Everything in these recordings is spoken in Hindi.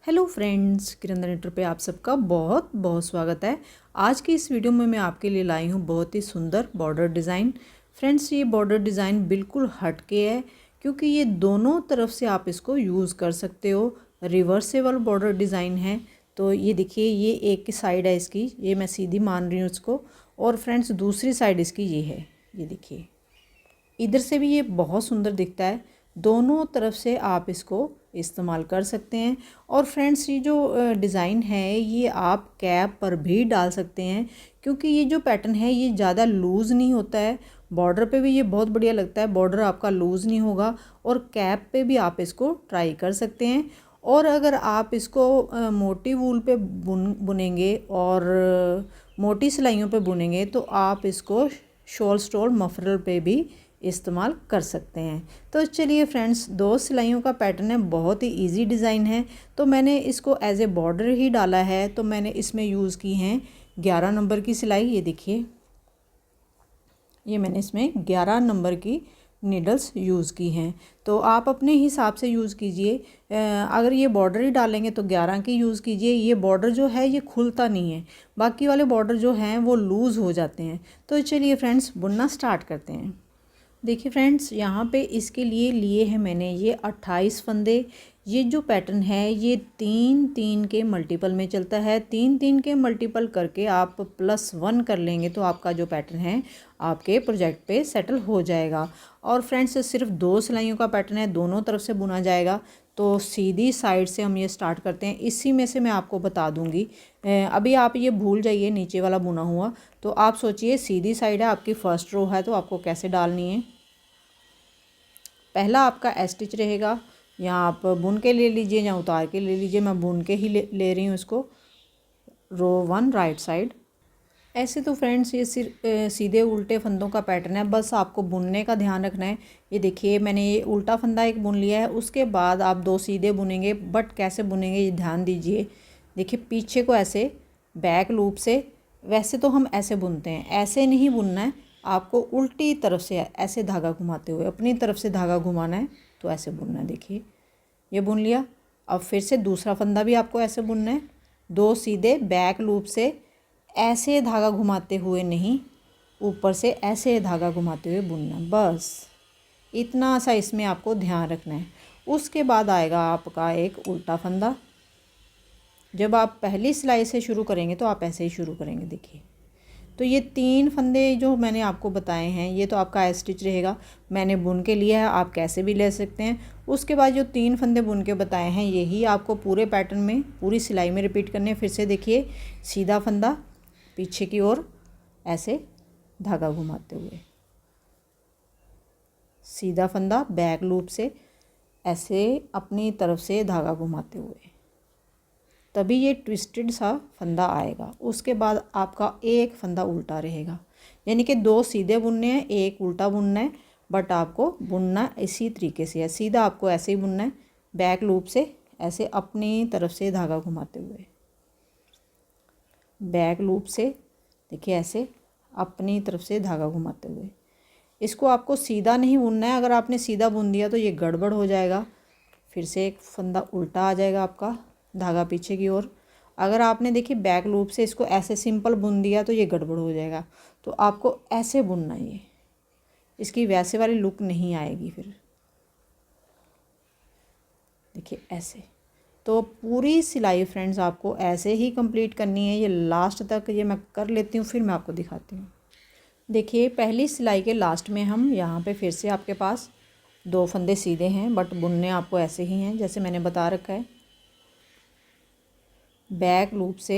हेलो फ्रेंड्स, किरण द नेटर पे आप सबका बहुत बहुत स्वागत है। आज की इस वीडियो में मैं आपके लिए लाई हूँ बहुत ही सुंदर बॉर्डर डिज़ाइन। फ्रेंड्स, ये बॉर्डर डिज़ाइन बिल्कुल हटके है क्योंकि ये दोनों तरफ से आप इसको यूज़ कर सकते हो। रिवर्सेबल बॉर्डर डिज़ाइन है। तो ये देखिए, ये एक साइड है इसकी, ये मैं सीधी मान रही हूँ इसको। और फ्रेंड्स, दूसरी साइड इसकी ये है, ये देखिए, इधर से भी ये बहुत सुंदर दिखता है। दोनों तरफ से आप इसको इस्तेमाल कर सकते हैं। और फ्रेंड्स, ये जो डिज़ाइन है ये आप कैप पर भी डाल सकते हैं क्योंकि ये जो पैटर्न है ये ज़्यादा लूज़ नहीं होता है। बॉर्डर पे भी ये बहुत बढ़िया लगता है, बॉर्डर आपका लूज़ नहीं होगा। और कैप पे भी आप इसको ट्राई कर सकते हैं। और अगर आप इसको मोटी वूल पे बुनेंगे और मोटी सिलाइयों पे बुनेंगे तो आप इसको शॉल स्टोल मफलर पे भी इस्तेमाल कर सकते हैं। तो चलिए फ्रेंड्स, दो सिलाइयों का पैटर्न है, बहुत ही इजी डिज़ाइन है। तो मैंने इसको एज ए बॉर्डर ही डाला है। तो मैंने इसमें यूज़ की हैं 11 नंबर की सिलाई। ये देखिए, ये मैंने इसमें 11 नंबर की नीडल्स यूज़ की हैं। तो आप अपने हिसाब से यूज़ कीजिए। अगर ये बॉर्डर ही डालेंगे तो 11 की यूज़ कीजिए। ये बॉर्डर जो है ये खुलता नहीं है, बाकी वाले बॉर्डर जो हैं वो लूज़ हो जाते हैं। तो चलिए फ्रेंड्स, बुनना स्टार्ट करते हैं। देखिए फ्रेंड्स, यहाँ पे इसके लिए हैं मैंने ये 28 फंदे। ये जो पैटर्न है ये 3-3 के मल्टीपल में चलता है। 3-3 के मल्टीपल करके आप +1 कर लेंगे तो आपका जो पैटर्न है आपके प्रोजेक्ट पे सेटल हो जाएगा। और फ्रेंड्स, सिर्फ 2 सिलाइयों का पैटर्न है, दोनों तरफ से बुना जाएगा। तो सीधी साइड से हम ये स्टार्ट करते हैं। इसी में से मैं आपको बता दूंगी। अभी आप ये भूल जाइए नीचे वाला बुना हुआ। तो आप सोचिए, सीधी साइड है आपकी, फर्स्ट रो है, तो आपको कैसे डालनी है। पहला आपका स्टिच रहेगा, यहाँ आप बुन के ले लीजिए या उतार के ले लीजिए। मैं बुन के ही ले रही हूँ इसको। रो 1 राइट साइड। ऐसे तो फ्रेंड्स ये सिर्फ सीधे उल्टे फंदों का पैटर्न है, बस आपको बुनने का ध्यान रखना है। ये देखिए, मैंने ये उल्टा फंदा एक बुन लिया है, उसके बाद आप 2 सीधे बुनेंगे। बट कैसे बुनेंगे ये ध्यान दीजिए। देखिए, पीछे को ऐसे बैक लूप से, वैसे तो हम ऐसे बुनते हैं, ऐसे नहीं बुनना है। आपको उल्टी तरफ से ऐसे धागा घुमाते हुए अपनी तरफ से धागा घुमाना है, तो ऐसे बुनना है। देखिए, ये बुन लिया। अब फिर से दूसरा फंदा भी आपको ऐसे बुनना है, 2 सीधे बैक लूप से ऐसे धागा घुमाते हुए नहीं, ऊपर से ऐसे धागा घुमाते हुए बुनना, बस इतना सा इसमें आपको ध्यान रखना है। उसके बाद आएगा आपका एक उल्टा फंदा। जब आप पहली सिलाई से शुरू करेंगे तो आप ऐसे ही शुरू करेंगे। देखिए, तो ये 3 फंदे जो मैंने आपको बताए हैं ये तो आपका स्टिच रहेगा, मैंने बुन के लिया है, आप कैसे भी ले सकते हैं। उसके बाद जो 3 फंदे बुन के बताए हैं यही आपको पूरे पैटर्न में, पूरी सिलाई में रिपीट करने हैं। फिर से देखिए, सीधा फंदा पीछे की ओर ऐसे धागा घुमाते हुए, सीधा फंदा बैक लूप से ऐसे अपनी तरफ से धागा घुमाते हुए, तभी ये ट्विस्टेड सा फंदा आएगा। उसके बाद आपका एक फंदा उल्टा रहेगा, यानी कि 2 सीधे बुनने हैं, एक उल्टा बुनना है। बट आपको बुनना इसी तरीके से है, सीधा आपको ऐसे ही बुनना है, बैक लूप से ऐसे अपनी तरफ से धागा घुमाते हुए, बैक लूप से देखिए ऐसे अपनी तरफ से धागा घुमाते हुए। इसको आपको सीधा नहीं बुनना है, अगर आपने सीधा बुन दिया तो ये गड़बड़ हो जाएगा। फिर से एक फंदा उल्टा आ जाएगा आपका, धागा पीछे की ओर। अगर आपने देखिए बैक लूप से इसको ऐसे सिंपल बुन दिया तो ये गड़बड़ हो जाएगा। तो आपको ऐसे बुनना है, ये इसकी वैसे वाली लुक नहीं आएगी फिर। देखिए ऐसे। तो पूरी सिलाई फ्रेंड्स आपको ऐसे ही कंप्लीट करनी है, ये लास्ट तक। ये मैं कर लेती हूँ, फिर मैं आपको दिखाती हूँ। देखिए, पहली सिलाई के लास्ट में हम यहाँ पे फिर से आपके पास 2 फंदे सीधे हैं, बट बुनने आपको ऐसे ही हैं जैसे मैंने बता रखा है। बैक लूप से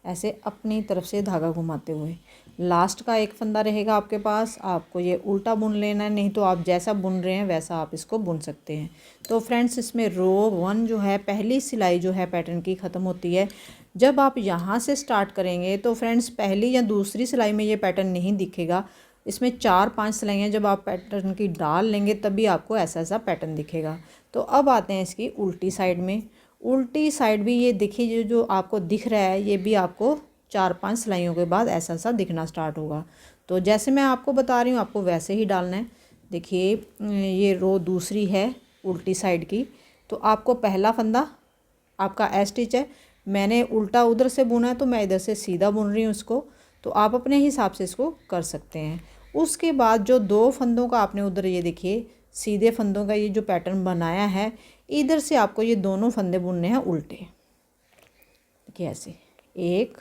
ऐसे अपनी तरफ से धागा घुमाते हुए, लास्ट का एक फंदा रहेगा आपके पास, आपको ये उल्टा बुन लेना है, नहीं तो आप जैसा बुन रहे हैं वैसा आप इसको बुन सकते हैं। तो फ्रेंड्स, इसमें रो 1 जो है, पहली सिलाई जो है पैटर्न की ख़त्म होती है। जब आप यहाँ से स्टार्ट करेंगे तो फ्रेंड्स, पहली या दूसरी सिलाई में ये पैटर्न नहीं दिखेगा। इसमें 4-5 सिलाइयाँ जब आप पैटर्न की डाल लेंगे तभी आपको ऐसा ऐसा पैटर्न दिखेगा। तो अब आते हैं इसकी उल्टी साइड में। उल्टी साइड भी ये देखिए, जो आपको दिख रहा है ये भी आपको 4-5 सिलाइयों के बाद ऐसा सा दिखना स्टार्ट होगा। तो जैसे मैं आपको बता रही हूँ आपको वैसे ही डालना है। देखिए, ये रो दूसरी है उल्टी साइड की। तो आपको पहला फंदा आपका एस स्टिच है, मैंने उल्टा उधर से बुना है तो मैं इधर से सीधा बुन रही हूँ इसको। तो आप अपने हिसाब से इसको कर सकते हैं। उसके बाद जो 2 फंदों का आपने उधर ये देखिए सीधे फंदों का ये जो पैटर्न बनाया है, इधर से आपको ये दोनों फंदे बुनने हैं उल्टे। देखिए ऐसे 1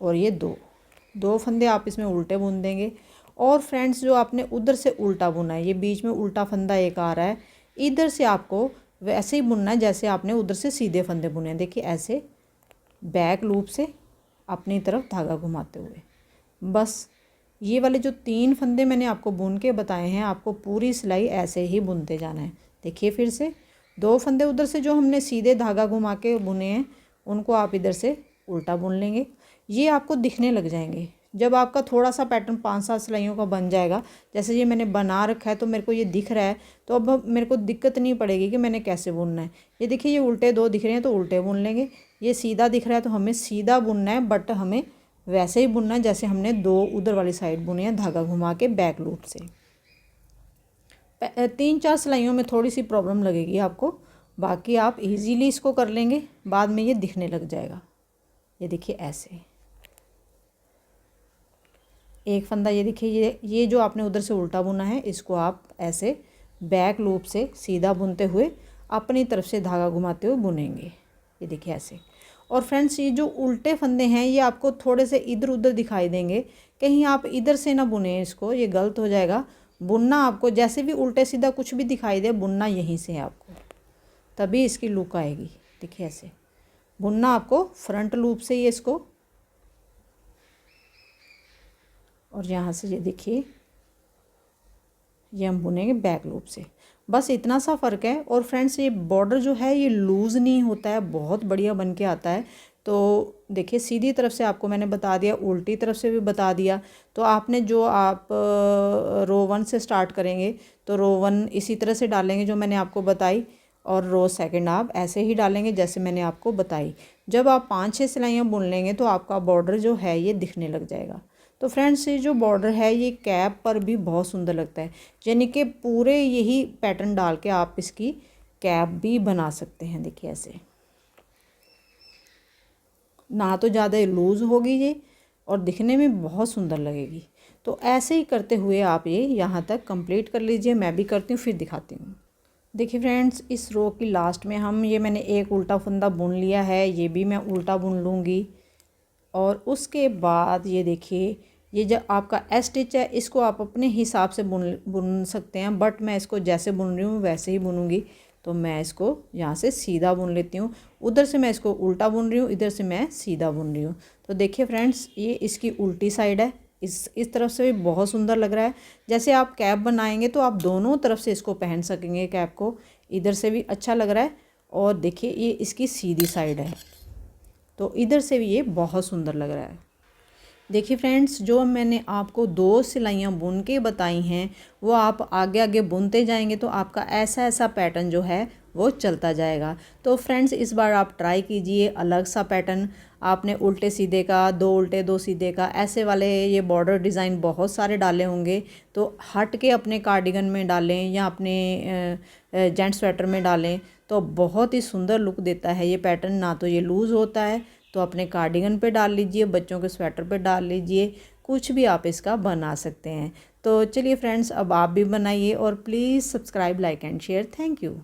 और ये 2 फंदे आप इसमें उल्टे बुन देंगे। और फ्रेंड्स जो आपने उधर से उल्टा बुना है, ये बीच में उल्टा फंदा एक आ रहा है, इधर से आपको वैसे ही बुनना है जैसे आपने उधर से सीधे फंदे बुने हैं। देखिए ऐसे बैक लूप से अपनी तरफ धागा घुमाते हुए, बस ये वाले जो 3 फंदे मैंने आपको बुन के बताए हैं, आपको पूरी सिलाई ऐसे ही बुनते जाना है। देखिए फिर से 2 फंदे उधर से जो हमने सीधे धागा घुमा के बुने हैं, उनको आप इधर से उल्टा बुन लेंगे। ये आपको दिखने लग जाएंगे जब आपका थोड़ा सा पैटर्न 5-7 सिलाइयों का बन जाएगा। जैसे ये मैंने बना रखा है तो मेरे को ये दिख रहा है, तो अब मेरे को दिक्कत नहीं पड़ेगी कि मैंने कैसे बुनना है। ये देखिए ये उल्टे 2 दिख रहे हैं तो उल्टे बुन लेंगे, ये सीधा दिख रहा है तो हमें सीधा बुनना है, बट हमें वैसे ही बुनना है जैसे हमने 2 उधर वाली साइड बुने हैं धागा घुमा के बैक लूप से। 3-4 सिलाइयों में थोड़ी सी प्रॉब्लम लगेगी आपको, बाकी आप इजीली इसको कर लेंगे, बाद में ये दिखने लग जाएगा। ये देखिए ऐसे एक फंदा, ये देखिए ये जो आपने उधर से उल्टा बुना है, इसको आप ऐसे बैक लूप से सीधा बुनते हुए अपनी तरफ से धागा घुमाते हुए बुनेंगे। ये देखिए ऐसे। और फ्रेंड्स ये जो उल्टे फंदे हैं ये आपको थोड़े से इधर उधर दिखाई देंगे, कहीं आप इधर से ना बुने इसको, ये गलत हो जाएगा। बुनना आपको जैसे भी उल्टे सीधा कुछ भी दिखाई दे, बुनना यहीं से है आपको, तभी इसकी लुक आएगी। देखिए ऐसे बुनना आपको फ्रंट लूप से ही इसको, और यहाँ से ये देखिए ये हम बुनेंगे बैक लूप से, बस इतना सा फ़र्क है। और फ्रेंड्स ये बॉर्डर जो है ये लूज़ नहीं होता है, बहुत बढ़िया बन के आता है। तो देखिए सीधी तरफ से आपको मैंने बता दिया, उल्टी तरफ से भी बता दिया। तो आपने जो आप रो 1 से स्टार्ट करेंगे तो रो 1 इसी तरह से डालेंगे जो मैंने आपको बताई, और रो 2 आप ऐसे ही डालेंगे जैसे मैंने आपको बताई। जब आप 5-6 सिलाइयाँ बुन लेंगे तो आपका बॉर्डर जो है ये दिखने लग जाएगा। तो फ्रेंड्स ये जो बॉर्डर है ये कैप पर भी बहुत सुंदर लगता है, यानी कि पूरे यही पैटर्न डाल के आप इसकी कैप भी बना सकते हैं। देखिए ऐसे, ना तो ज़्यादा लूज़ होगी ये और दिखने में बहुत सुंदर लगेगी। तो ऐसे ही करते हुए आप ये यहाँ तक कंप्लीट कर लीजिए। मैं भी करती हूँ फिर दिखाती हूँ। देखिए फ्रेंड्स इस रो की लास्ट में हम ये मैंने एक उल्टा फंदा बुन लिया है, ये भी मैं उल्टा बुन लूँगी। और उसके बाद ये देखिए ये जो आपका एस स्टिच है इसको आप अपने हिसाब से बुन सकते हैं, बट मैं इसको जैसे बुन रही हूँ वैसे ही बुनूँगी। तो मैं इसको यहाँ से सीधा बुन लेती हूँ, उधर से मैं इसको उल्टा बुन रही हूँ, इधर से मैं सीधा बुन रही हूँ। तो देखिए फ्रेंड्स ये इसकी उल्टी साइड है, इस तरफ से भी बहुत सुंदर लग रहा है। जैसे आप कैप बनाएंगे तो आप दोनों तरफ से इसको पहन सकेंगे कैप को, इधर से भी अच्छा लग रहा है। और देखिए ये इसकी सीधी साइड है, तो इधर से भी ये बहुत सुंदर लग रहा है। देखिए फ्रेंड्स जो मैंने आपको 2 सिलाइयाँ बुन के बताई हैं वो आप आगे आगे बुनते जाएंगे तो आपका ऐसा ऐसा पैटर्न जो है वो चलता जाएगा। तो फ्रेंड्स इस बार आप ट्राई कीजिए अलग सा पैटर्न। आपने उल्टे सीधे का, 2 उल्टे 2 सीधे का, ऐसे वाले ये बॉर्डर डिज़ाइन बहुत सारे डाले होंगे, तो हट के अपने कार्डिगन में डालें या अपने जेंट स्वेटर में डालें तो बहुत ही सुंदर लुक देता है ये पैटर्न। ना तो ये लूज़ होता है, तो अपने कार्डिगन पे डाल लीजिए, बच्चों के स्वेटर पे डाल लीजिए, कुछ भी आप इसका बना सकते हैं। तो चलिए फ्रेंड्स अब आप भी बनाइए और please subscribe, like and share. Thank you.